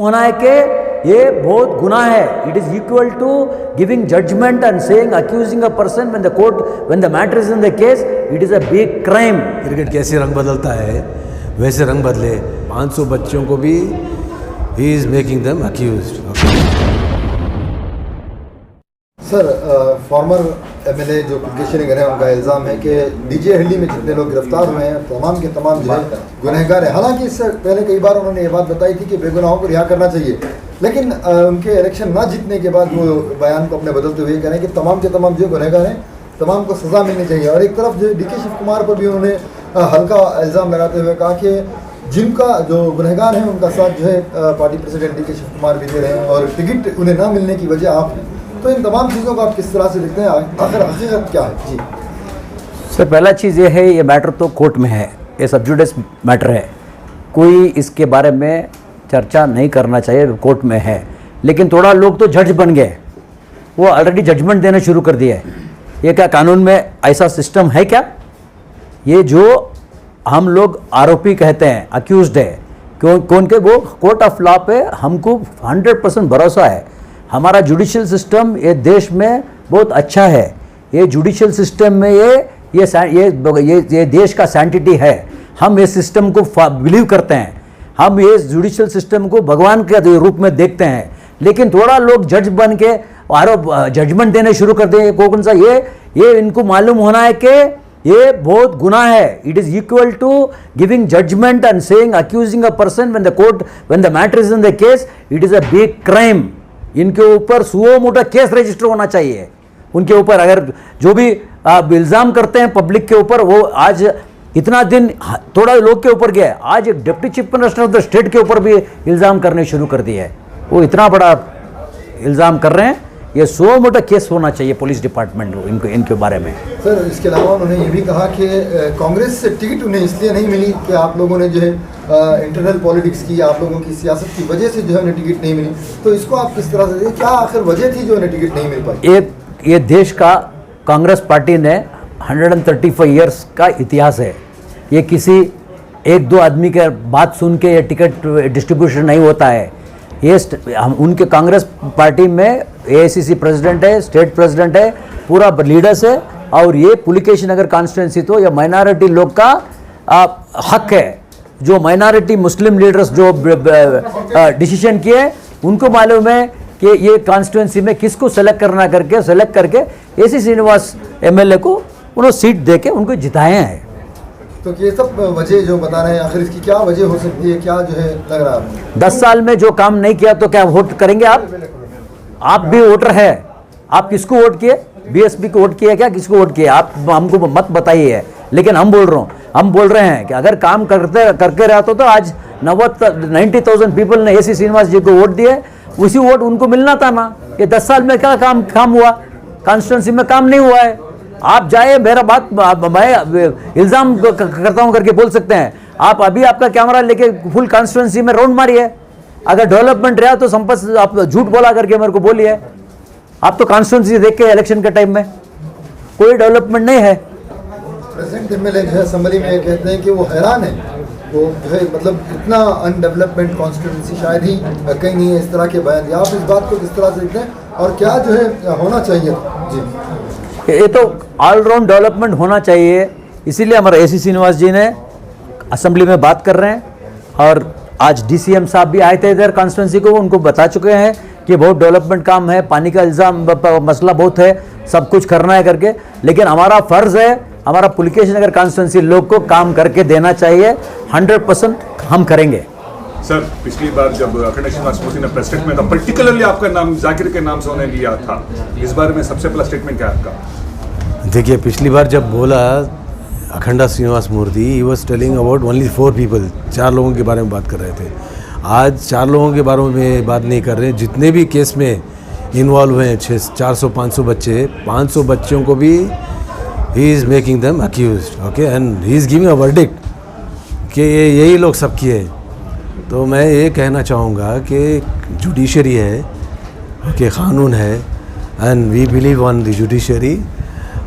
होना है कि ये बहुत गुनाह है. It is equal to giving judgement and saying accusing a person when the court when the matter is in the case. It is a big crime. Cricket कैसे रंग बदलता है वैसे रंग बदले. 500 बच्चों को भी he is making them accused. Sir, farmer MLA जो किशनगर है उनका इल्ज़ाम है कि डीजे हल्ली में जितने लोग गिरफ्तार हुए हैं तमाम के तमाम जो है गुनहगार हैं. हालांकि इससे पहले कई बार उन्होंने ये बात बताई थी कि बेगुनाहों को रिहा करना चाहिए, लेकिन उनके इलेक्शन ना जीतने के बाद वो बयान को अपने बदलते हुए कह रहे हैं कि तमाम के तमाम जो गुनहगार हैं तमाम को सज़ा मिलनी चाहिए. और एक तरफ जो डीके शिव कुमार पर भी उन्होंने हल्का इल्ज़ाम लगाते हुए कहा कि जिनका जो गुनहगार हैं उनका साथ जो है party president DK Shivakumar भी दे रहे हैं और टिकट उन्हें ना मिलने की वजह आप. तो इन तमाम चीज़ों को आप किस तरह से देखते हैं? आखिर हकीकत क्या है? जी सर, पहला चीज़ ये है, ये मैटर तो कोर्ट में है, ये सब जुडिस मैटर है, कोई इसके बारे में चर्चा नहीं करना चाहिए, कोर्ट में है. लेकिन थोड़ा लोग तो जज बन गए, वो ऑलरेडी जजमेंट देना शुरू कर दिया है. ये क्या कानून में ऐसा सिस्टम है क्या? ये जो हम लोग आरोपी कहते हैं, अक्यूज्ड है, कौन के वो कोर्ट ऑफ लॉ पे हमको 100% भरोसा है. हमारा जुडिशियल सिस्टम ये देश में बहुत अच्छा है. ये जुडिशियल सिस्टम में ये देश का सैंटिटी है. हम इस सिस्टम को बिलीव करते हैं. हम ये जुडिशियल सिस्टम को भगवान के रूप में देखते हैं. लेकिन थोड़ा लोग जज बन के आरोप जजमेंट देने शुरू कर दें. कौन सा ये इनको मालूम होना है कि ये बहुत गुनाह है. It is equal to giving judgement and saying accusing a person when the matter is in the case. It is a big crime. इनके ऊपर सुओ मोटा केस रजिस्टर होना चाहिए. उनके ऊपर अगर जो भी इल्ज़ाम करते हैं पब्लिक के ऊपर, वो आज इतना दिन थोड़ा लोग के ऊपर गया, आज एक deputy chief minister of the state के ऊपर भी इल्ज़ाम करने शुरू कर दिए है. वो इतना बड़ा इल्ज़ाम कर रहे हैं. ये सो मोटा केस होना चाहिए पुलिस डिपार्टमेंट इनके बारे में. सर, इसके अलावा उन्होंने ये भी कहा कि कांग्रेस से टिकट उन्हें इसलिए नहीं मिली कि आप लोगों ने जो है इंटरनल पॉलिटिक्स की, आप लोगों की सियासत की वजह से जो है उन्हें टिकट नहीं मिली. तो इसको आप किस तरह से, क्या आखिर वजह थी जो उन्हें टिकट नहीं मिल पाई? ये देश का कांग्रेस पार्टी ने 135 ईयर्स का इतिहास है. ये किसी एक दो आदमी के बात सुन के ये टिकट डिस्ट्रीब्यूशन नहीं होता है. ये हम उनके कांग्रेस पार्टी में एआईसीसी प्रेसिडेंट है, स्टेट प्रेसिडेंट है, पूरा लीडर्स है. और ये पुलिकेशन नगर कॉन्स्टिट्यूंसी तो ये माइनॉरिटी लोग का हक है. जो माइनॉरिटी मुस्लिम लीडर्स जो डिसीजन किए उनको मालूम है कि ये कॉन्स्टिट्यूंसी में किसको सेलेक्ट करके एसी श्रीनिवास एमएलए को उन्होंने सीट देके उनको जिताए हैं. तो ये सब वजह जो बता रहे हैं, आखिर इसकी क्या वजह हो सकती है? क्या जो है लग रहा है 10 साल में जो काम नहीं किया तो क्या वोट करेंगे आप? आप भी वोटर है. आप किसको वोट किए? बीएसपी को वोट किया क्या? किसको वोट किया? आप हमको मत बताइए. लेकिन हम बोल रहे हैं कि अगर काम करके रहा तो आज 90,000 पीपल ने एसी श्रीनिवास जी को वोट दिए. उसी वोट उनको मिलना था ना. ये 10 साल में क्या काम हुआ? कॉन्स्टिट्यूंसी में काम नहीं हुआ है. आप जाए, मेरा बात मैं इल्ज़ाम करता हूं करके बोल सकते हैं. आप अभी आपका कैमरा लेके फुल कॉन्स्टिट्यूंसी में राउंड मारिए. अगर डेवलपमेंट रहा तो संपत आप झूठ बोला करके मेरे को बोलिए. आप तो कॉन्स्टिट्यूंसी देख के इलेक्शन के टाइम में कोई डेवलपमेंट नहीं है. प्रेसिडेंट एमएलए जो है असम्बली में कहते हैं कि वो हैरान है, वो जो है मतलब इतना अनडेवलपमेंट कॉन्स्टिट्यूंसी शायद ही कहीं नहीं है. इस तरह के बयान, आप इस बात को किस तरह से देखते हैं और क्या जो है होना चाहिए? जी, ये तो ऑलराउंड डेवलपमेंट होना चाहिए. इसीलिए हमारे एसी श्रीनिवास जी ने असेंबली में बात कर रहे हैं. और आज डीसीएम साहब भी आए थे इधर कॉन्स्टिट्यूंसी को, उनको बता चुके हैं कि बहुत डेवलपमेंट काम है, पानी का इल्ज़ाम मसला बहुत है, सब कुछ करना है करके. लेकिन हमारा फ़र्ज़ है, हमारा पुलिकेशन नगर कॉन्स्टिट्यूंसी लोग को काम करके देना चाहिए. 100% हम करेंगे. सर, पिछली बार जब अखंड श्रीनिवास मूर्ति ने प्रेस स्टेटमेंट में पर्टिकुलरली आपका नाम जाकिर के नाम से उन्होंने लिया था, इस बारे में सबसे पहला स्टेटमेंट क्या है आपका? देखिए, पिछली बार जब बोला Akhanda Srinivas Murthy, he was telling about only 4 people, 4 लोगों के बारे में बात कर रहे थे. आज 4 लोगों के बारे में बात नहीं कर रहे. जितने भी केस में इन्वॉल्व हुए हैं, 400-500 बच्चे, 500 बच्चों को भी he is making them accused. Okay, and he is giving a verdict कि यही लोग सब किए. तो मैं ये कहना चाहूँगा कि जुडिशरी है, ओके, क़ानून है, and we believe on the judiciary.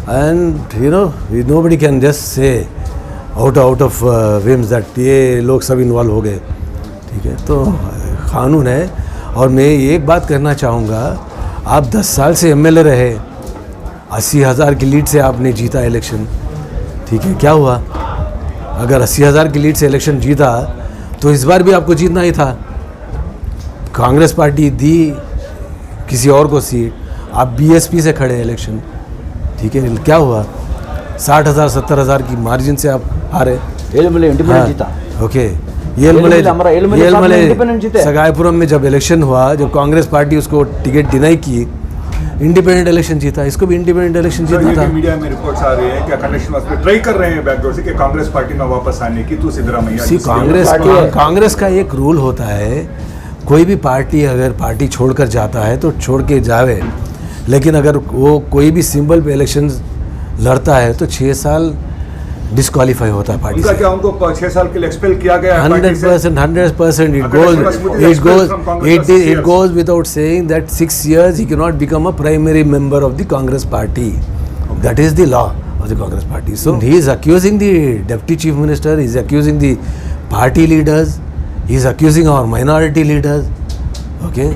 And you know, nobody can just say out of whims that ये लोग सब इन्वॉल्व हो गए. ठीक है, तो कानून है। और मैं एक बात कहना चाहूँगा, आप 10 साल से एमएलए रहे, 80,000 की लीड से आपने जीता इलेक्शन, ठीक है, क्या हुआ? अगर 80,000 की लीड से इलेक्शन जीता तो इस बार भी आपको जीतना ही था। कांग्रेस पार्टी दी किसी और को सीट, आप बीएसपी से खड़े इलेक्शन, ठीक है, क्या हुआ? 60,000 70,000 की मार्जिन से आप हारे। इंडिपेंडेंट जीता। ओके, इंडिपेंडेंट जीते। सगाईपुरम में जब इलेक्शन हुआ, जब कांग्रेस पार्टी उसको टिकट डिनाई की, इंडिपेंडेंट इलेक्शन जीता, इसको भी इंडिपेंडेंट इलेक्शन जीतना था। मीडिया में रिपोर्ट्स आ रही है कि अखंड श्रीनिवास पे ट्राई कर रहे हैं बैकडोर से कि कांग्रेस पार्टी में वापस आने की, तो सिद्धरामैया कांग्रेस का एक रूल होता है, कोई भी पार्टी अगर पार्टी छोड़कर जाता है तो छोड़ के जावे, लेकिन अगर वो कोई भी सिंबल पे इलेक्शन लड़ता है तो 6 साल डिस्क्वालीफाई होता है पार्टी उनका से। क्या उनको 6 साल के लिए एक्सपेल किया गया है? 100%. It goes without saying that 6 years he cannot become a primary member of the Congress party. That is the law of the Congress party. So he is accusing the deputy chief minister, he is accusing the party leaders, he is accusing our minority leaders. Okay,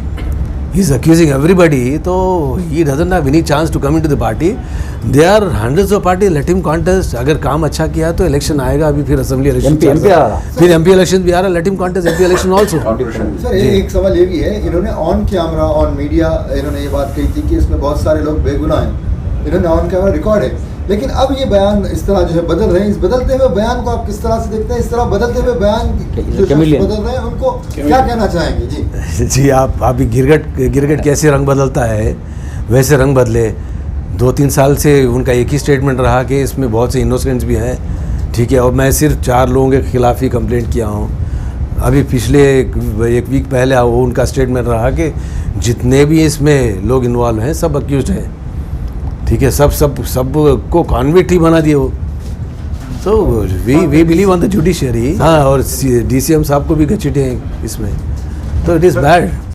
he is accusing everybody. So he doesn't have any chance to come into the party. There are hundreds of parties, let him contest. अगर काम अच्छा किया तो election आएगा, अभी फिर assembly election, फिर MP election भी आ रहा, let him contest MP election also. Sir एक सवाल ये भी है, इन्होंने ऑन कैमरा ऑन मीडिया इन्होंने ये बात कही थी कि इसमें बहुत सारे लोग बेगुनाह हैं, इन्होंने ऑन कैमरा रिकॉर्ड है, लेकिन अब ये बयान इस तरह जो है बदल रहे हैं। इस बदलते हुए बयान को आप किस तरह से देखते हैं? इस तरह बदलते हुए बयान जो शख्स बदल रहे हैं उनको क्या कहना चाहेंगे? जी जी, आप अभी गिरगट कैसे रंग बदलता है वैसे रंग बदले। 2-3 साल से उनका एक ही स्टेटमेंट रहा कि इसमें बहुत से इनोसेंट्स भी हैं, ठीक है, और मैं सिर्फ 4 लोगों के खिलाफ ही कंप्लेंट किया हूँ। अभी पिछले एक वीक पहले वो उनका स्टेटमेंट रहा कि जितने भी इसमें लोग इन्वॉल्व हैं सब अक्यूज हैं, ठीक है, सब को कॉन्विक्ट ही बना दिए वो। तो we believe on the judiciary. हाँ, और डीसीएम साहब को भी घसीटे हैं इसमें, तो इट इज़ बैड।